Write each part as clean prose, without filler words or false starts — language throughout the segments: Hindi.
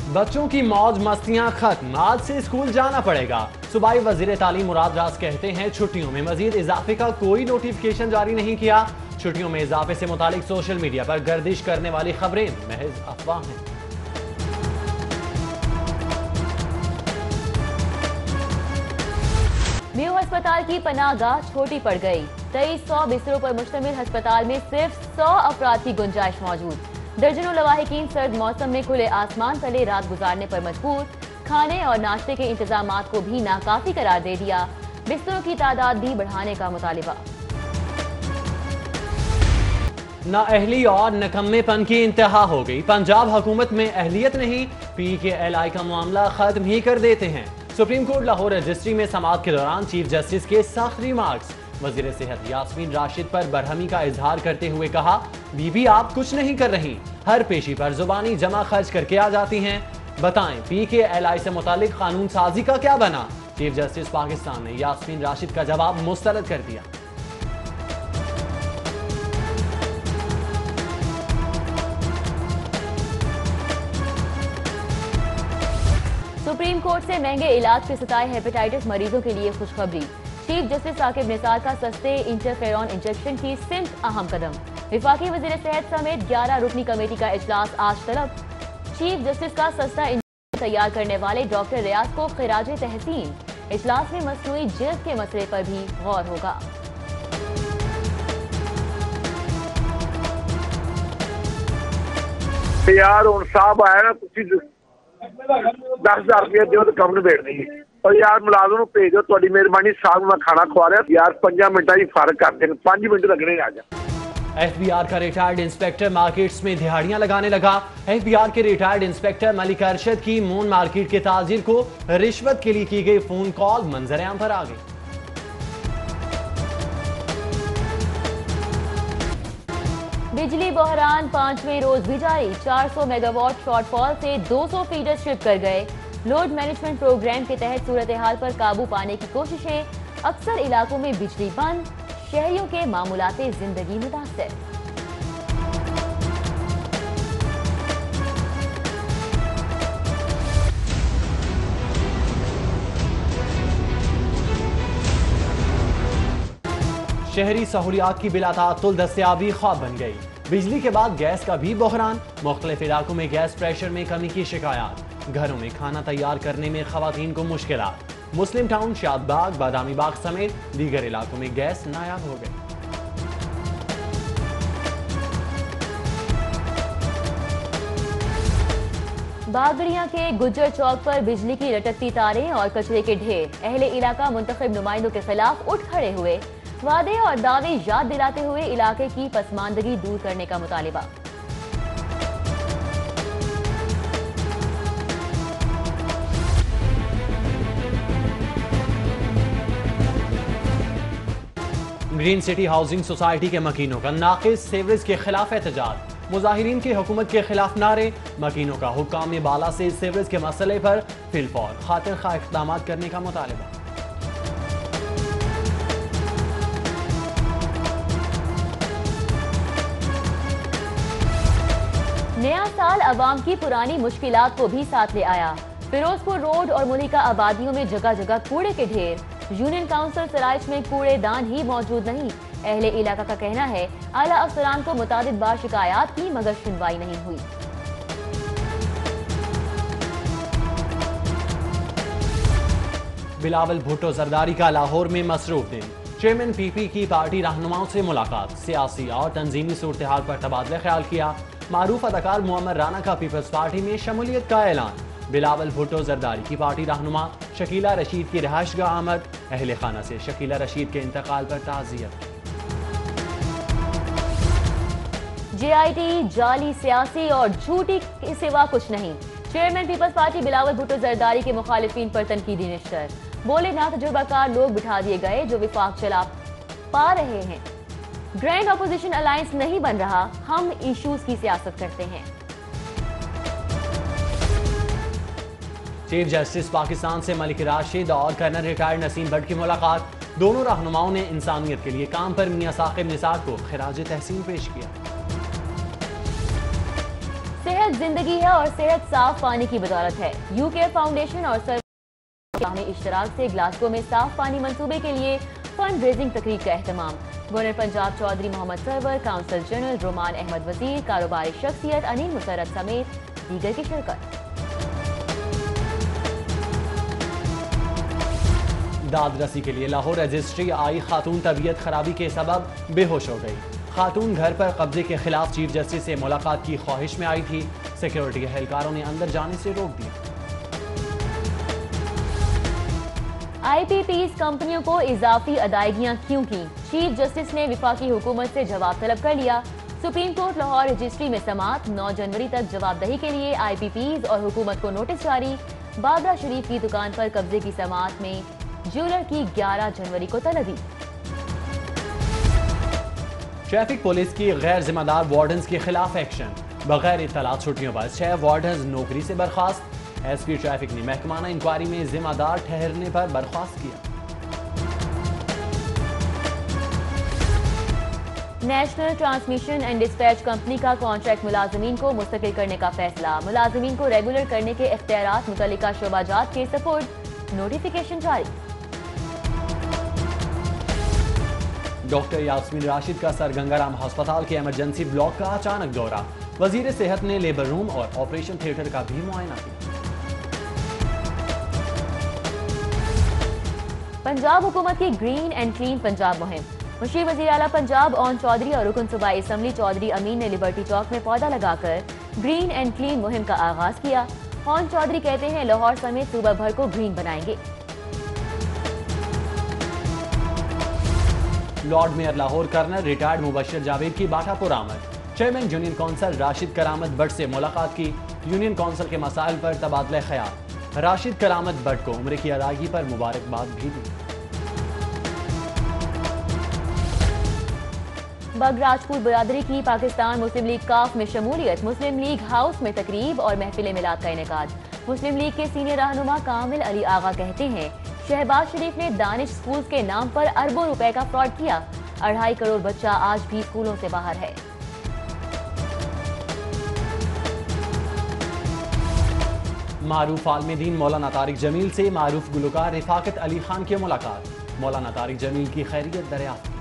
बच्चों की मौज मस्तियां खत्म, आज से स्कूल जाना पड़ेगा। सूबाई वजीर तालीम मुराद राज कहते हैं छुट्टियों में मजीद इजाफे का कोई नोटिफिकेशन जारी नहीं किया। छुट्टियों में इजाफे से मुतालिक सोशल मीडिया पर गर्दिश करने वाली खबरें महज अफवाह हैं। मेयो अस्पताल की पनाहगाह छोटी पड़ गई। 2300 बिस्तरों पर मुश्तमिल अस्पताल में सिर्फ 100 अफराद की गुंजाइश मौजूद। दर्जनों लवाहिकीन सर्द मौसम में खुले आसमान तले रात गुजारने पर मजबूर। खाने और नाश्ते के इंतजामात को भी नाकाफी करार दे दिया। बिस्तरों की तादाद भी बढ़ाने का मुतालिबा। नाअहली और नकम्मेपन की इंतहा हो गई। पंजाब हुकूमत में अहलियत नहीं, PKLI का मामला खत्म ही कर देते हैं। सुप्रीम कोर्ट लाहौर रजिस्ट्री में समाअत के दौरान चीफ जस्टिस के सख्त रिमार्क्स। वजीर सेहत यास्मीन राशिद पर बरहमी का इजहार करते हुए कहा, बीबी आप कुछ नहीं कर रही, हर पेशी पर जुबानी जमा खर्च करके आ जाती हैं। बताएं PKLI से मुतालिक कानून साजी का क्या बना। चीफ जस्टिस पाकिस्तान ने यास्मीन राशिद का जवाब मुस्तरद कर दिया। सुप्रीम कोर्ट से महंगे इलाज के सताए हेपेटाइटिस मरीजों के लिए खुशखबरी। चीफ जस्टिस साकिब निसार का सस्ते इंटरफेरॉन इंजेक्शन की सिमत अहम कदम। विफाकी वजीर सेहत समेत 11 रुकनी कमेटी का इजलास आज तलब। चीफ जस्टिस का सस्ता इंजेक्शन तैयार करने वाले डॉक्टर रियाज को खिराज तहसीन। इजलास में मसनूई जिल्द के मसले पर भी गौर होगा। यार हुण साहब आया ना, 10,000 रुपया दिओ तो कम निबेड़ नहीं और यार मुलाजम नूं भेजो, तुहाडी मेहरबानी। साहब मैं खाना खवा रहा यार, 5 मिनटां दी फर्क कर देन, 5 मिनट लगने आ जा। FBR का रिटायर्ड इंस्पेक्टर मार्केट्स में दिहाड़ियां लगाने लगा। FBR के रिटायर्ड इंस्पेक्टर मलिक अरशद की मून मार्केट के ताजिर को रिश्वत के लिए की गई फोन कॉल मंजर-ए-आम पर आ गई। बिजली बहरान 5वें रोज भी जारी। 400 मेगावाट शॉर्टफॉल से 200 फीडर स्ट्रिप कर गए। लोड मैनेजमेंट प्रोग्राम के तहत सूरत हाल पर काबू पाने की कोशिशें। अक्सर इलाकों में बिजली बंद, शहरियों के मामूलाते जिंदगी मुतासर। शहरी सहूलियात की बिलातातुल दस्तयाबी ख्वाब बन गई। बिजली के बाद गैस का भी बहरान। मुख्तलिफ इलाकों में गैस प्रेशर में कमी की शिकायत। घरों में खाना तैयार करने में खवातीन को मुश्किलात। मुस्लिम टाउन, शादबाग, बादामी बाग समेत दीगर इलाकों में गैस नायाब हो गए। बागड़िया के गुज्जर चौक पर बिजली की लटकती तारें और कचरे के ढेर। अहले इलाका मुंतखब नुमाइंदों के खिलाफ उठ खड़े हुए। वादे और दावे याद दिलाते हुए इलाके की पसमानदगी दूर करने का मुतालिबा। ग्रीन सिटी हाउसिंग सोसाइटी के मकीनों का नाकिस सेवरेज के खिलाफ एहतजाज। मुजाहिरीन के हुकूमत के खिलाफ नारे। मकीनों का हुक्काम बाला से सेवरेज के मसले पर फिलफौर खातिर खा इक़दाम करने का मुतालिबा। नया साल अवाम की पुरानी मुश्किलात को भी साथ ले आया। फिरोजपुर रोड और मुलिका आबादियों में जगह जगह कूड़े के ढेर। यूनियन काउंसिल सराइच में कूड़ेदान ही मौजूद नहीं। अहले इलाका का कहना है आला अफसरान को मुतादिद बार शिकायत की मगर सुनवाई नहीं हुई। बिलावल भुट्टो जरदारी का लाहौर में मसरूफ दिन। चेयरमैन PP की पार्टी रहनुमाओं से मुलाकात। सियासी और तंजीमी सूरत हाल पर तबादला ख्याल किया। मारूफ अदाकार मुअम्मर राना का पीपल्स पार्टी में शमूलियत का ऐलान। बिलावल भुट्टो जरदारी की पार्टी रहनुमा शकीला रशीद की रिहाइशगाह आमद। अहले खाना से शकीला रशीद के इंतकाल पर ताज़ियत। JIT जाली सियासी और झूठी के सिवा कुछ नहीं। चेयरमैन पीपल्स पार्टी बिलावल भुट्टो जरदारी के मुखालिफिन पर तनकीदी निश्तर। बोले ना तजुर्बाकार लोग बिठा दिए गए जो विफाक चला पा रहे हैं। ग्रैंड अपोजिशन अलायंस नहीं बन रहा, हम इश्यूज की सियासत करते हैं। चीफ जस्टिस पाकिस्तान से मलिक राशिद और कर्नल रिटायर्ड नसीम भट्ट की मुलाकात। दोनों रहनुमाओं ने इंसानियत के लिए काम पर मियां साकिब निसार को खिराज तहसीन पेश किया। सेहत जिंदगी है और सेहत साफ पानी की बदौलत है। यूकेयर फाउंडेशन और बाहमी इश्तराक से ग्लासगो में साफ पानी मंसूबे के लिए फंड रेजिंग तकरीब का एहतमाम। Governor Punjab Chaudhry Mohammad Sarwar, consul general Roman Ahmed Wazir, कारोबारी शख्सियत अनिल मुसरत समेत दीगर की शिरकत। दाद रसी के लिए लाहौर रजिस्ट्री आई खातून तबीयत खराबी के सबब बेहोश हो गई। खातून घर पर कब्जे के खिलाफ चीफ जस्टिस से मुलाकात की ख्वाहिश में आई थी। सिक्योरिटी एहलकारों ने अंदर जाने से रोक दिया। IPPs कंपनियों को इजाफी अदायगियां क्यों की? चीफ जस्टिस ने विफाकी हुकूमत से जवाब तलब कर लिया। सुप्रीम कोर्ट लाहौर रजिस्ट्री में समात 9 जनवरी तक जवाबदही के लिए IPPs और हुकूमत को नोटिस जारी। बाबरा शरीफ की दुकान पर कब्जे की समात में ज्वेलर की 11 जनवरी को तलबी। ट्रैफिक पुलिस की गैर जिम्मेदार वार्डन्स के खिलाफ एक्शन। बगैर इत्तलात छुट्टियों पर 6 वार्डन्स नौकरी से बर्खास्त। SP ट्रैफिक ने महकमाना इंक्वायरी में जिम्मेदार ठहरने पर बर्खास्त किया। National transmission and dispatch company का कॉन्ट्रैक्ट मुलाजमीन को मुस्तकिल करने का फैसला। मुलाजमीन को रेगुलर करने के इख्तियारात मुतल्लिका शोबाजात के सपुर्द, नोटिफिकेशन जारी। डॉक्टर यास्मीन राशिद का सर गंगाराम अस्पताल के इमरजेंसी ब्लॉक का अचानक दौरा। वजीर सेहत ने लेबर रूम और ऑपरेशन थिएटर का भी मुआयना किया। पंजाब हुकूमत की ग्रीन एंड क्लीन पंजाब मुहिम। मुशीर वजीर आला पंजाब ओन चौधरी और रुकन सूबाई असम्बली चौधरी अमीन ने लिबर्टी चौक में पौधा लगाकर ग्रीन एंड क्लीन मुहिम का आगाज किया। ओन चौधरी कहते हैं लाहौर समेत सूबा भर को ग्रीन बनाएंगे। Lord mayor Lahore colonel retired Mubashir Javed की बाटापुर आमद। चेयरमैन यूनियन काउंसिल राशिद करामत भट्ट से मुलाकात की। यूनियन काउंसिल के मसाइल पर तबादला ख्याल। राशिद करामत भट्ट को उम्र की अदायगी पर मुबारकबाद भी दी। बग राजपूत बरादरी की पाकिस्तान मुस्लिम लीग काफ में शमूलियत। मुस्लिम लीग हाउस में तकरीब और महफिल मिलाद का इनेकाद। मुस्लिम लीग के सीनियर रहनुमा कामिल अली आगा कहते हैं शहबाज शरीफ ने दानिश स्कूल के नाम पर अरबों रुपए का फ्रॉड किया। 2.5 करोड़ बच्चा आज भी स्कूलों से बाहर है। मारूफ आलमदीन मौलाना तारिक जमील से मारूफ गुलकार रिफाकत अली खान की मुलाकात। मौलाना तारिक जमील की खैरियत दरियाफ्त।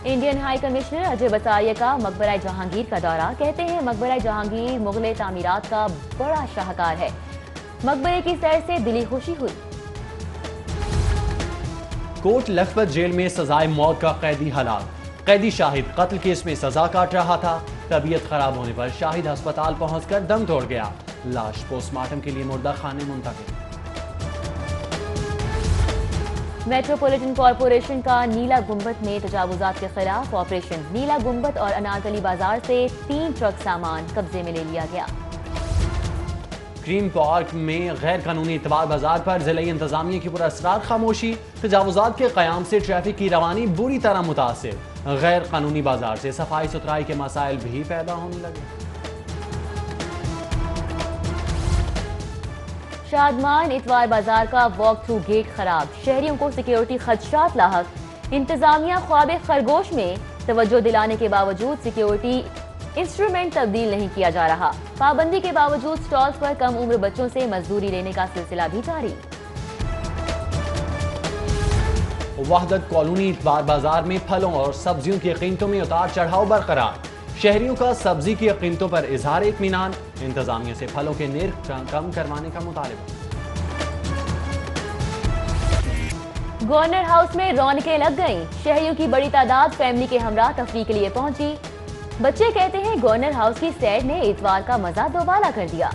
इंडियन हाई कमिश्नर अजय बसारिया का मकबरा जहांगीर का दौरा। कहते हैं मकबरा जहांगीर मुगल तामीरात का बड़ा शाहकार है। मकबरे की सैर से दिली खुशी हुई। कोट लखपत जेल में सजाए मौत का कैदी हलाक। कैदी शाहिद कत्ल केस में सजा काट रहा था। तबीयत खराब होने पर शाहिद अस्पताल पहुंचकर दम तोड़ गया। लाश पोस्टमार्टम के लिए मुर्दा खाने मुंतकिल। मेट्रोपॉलिटन कॉरपोरेशन का नीला गुंबद में तजावुजात के खिलाफ ऑपरेशन। नीला गुंबद और अनारकली बाजार से 3 ट्रक सामान कब्जे में ले लिया गया। ग्रीन पार्क में गैर कानूनी इतवार बाजार पर जिला इंतजामिया की पुरअसरार खामोशी। तजावुजात के कयाम से ट्रैफिक की रवानी बुरी तरह मुतासिर। गैर कानूनी बाजार से सफाई सुथराई के मसाइल भी पैदा होने लगे। शादमान इतवार बाजार का वॉक थ्रू गेट खराब। शहरियों को सिक्योरिटी खदशात लाहक। इंतजामिया ख्वाब खरगोश में तवज्जो दिलाने के बावजूद सिक्योरिटी इंस्ट्रूमेंट तब्दील नहीं किया जा रहा। पाबंदी के बावजूद स्टॉल्स पर कम उम्र बच्चों से मजदूरी लेने का सिलसिला भी जारी। वहदत कॉलोनी इतवार बाजार में फलों और सब्जियों की कीमतों में उतार चढ़ाव बरकरार। शहरियों का सब्जी की कीमतों पर इजहार इत्मीनान। इंतजामिया से फलों के निर्ख कम करवाने का मुतालिबा। गवर्नर हाउस में रौनकें लग गईं। शहरियों की बड़ी तादाद फैमिली के हमरा तफरीह के लिए पहुंची। बच्चे कहते हैं गवर्नर हाउस की सैर ने इतवार का मजा दोबाला कर दिया।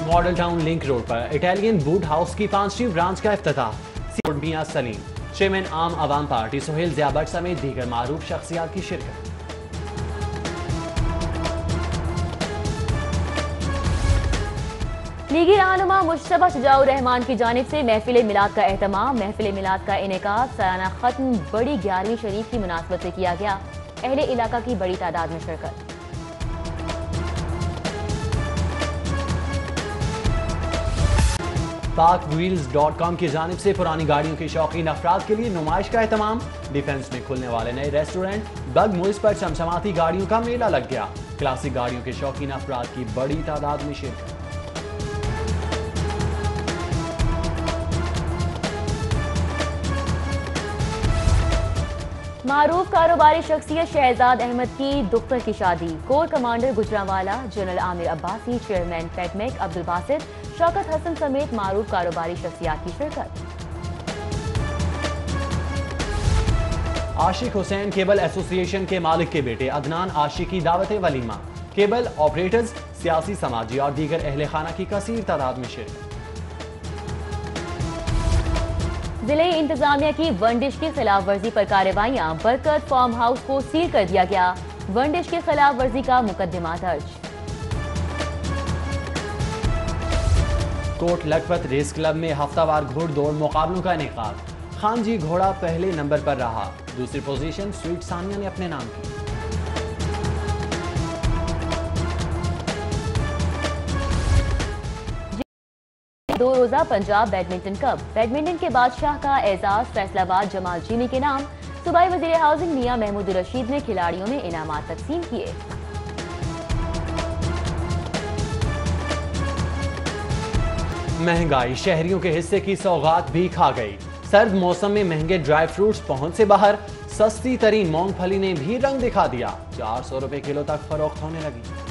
मॉडल टाउन लिंक रोड पर इटालियन बूट हाउस की 5वीं ब्रांच का इफ्तिताह। मियां सलीम, चेयरमैन आम आवाम पार्टी सुहेल ज़ियाबट समेत दीगर मारूफ शख्सियात की शिरकत। लीगी रहनुमा मुश्तबा शुजाउर रहमान की जानिब से महफिल मिलाद का एहतमाम। महफिल मिलाद का इनेकाद सालाना खत्म बड़ी 11वीं शरीफ की मुनासबत से किया गया। अहले इलाका की बड़ी तादाद में शिरकत। parkwheels.com की जानिब से पुरानी गाड़ियों के शौकीन अफराद के लिए नुमाइश का एहतमाम। डिफेंस में खुलने वाले नए रेस्टोरेंट बग मुइज पर चमचमाती गाड़ियों का मेला लग गया। क्लासिक गाड़ियों के शौकीन अफराद की बड़ी तादाद में शिरकत। मारूफ कारोबारी शख्सियत शहजाद अहमद की दुख्तर की शादी। Core commander Gujranwala, general Aamir Abbasi, chairman पेटमेक अब्दुल बासित, शौकत हसन समेत मारूफ कारोबारी शख्सियात की शिरकत। आशिक हुसैन केबल एसोसिएशन के मालिक के बेटे अदनान आशिक की दावत वलीमा। केबल ऑपरेटर्स, सियासी, समाजी और दीगर अहले खाना की कसीर तादाद में शिरकत। जिले इंतजामिया की वनडिश की खिलाफ वर्जी पर कार्रवाइयां। बरकत फार्म हाउस को सील कर दिया गया। वनडिश की खिलाफ वर्जी का मुकदमा दर्ज। कोट लखपत रेस क्लब में हफ्तावार घोड़दौड़ मुकाबलों का इनेकाद। खान जी घोड़ा पहले नंबर पर रहा। दूसरी पोजीशन स्वीट सानिया ने अपने नाम की। दो रोजा पंजाब बैडमिंटन कप। बैडमिंटन के बादशाह का एजाज फैसलाबाद जमाल चीनी के नाम। सूबाई वजीर हाउसिंग मियां महमूद रशीद ने खिलाड़ियों में इनामात तकसीम किए। महंगाई शहरियों के हिस्से की सौगात भी खा गई। सर्द मौसम में महंगे ड्राई फ्रूट्स पहुंच से बाहर। सस्ती तरीन मूंगफली ने भी रंग दिखा दिया। 400 रुपए किलो तक फरोख्त होने लगी।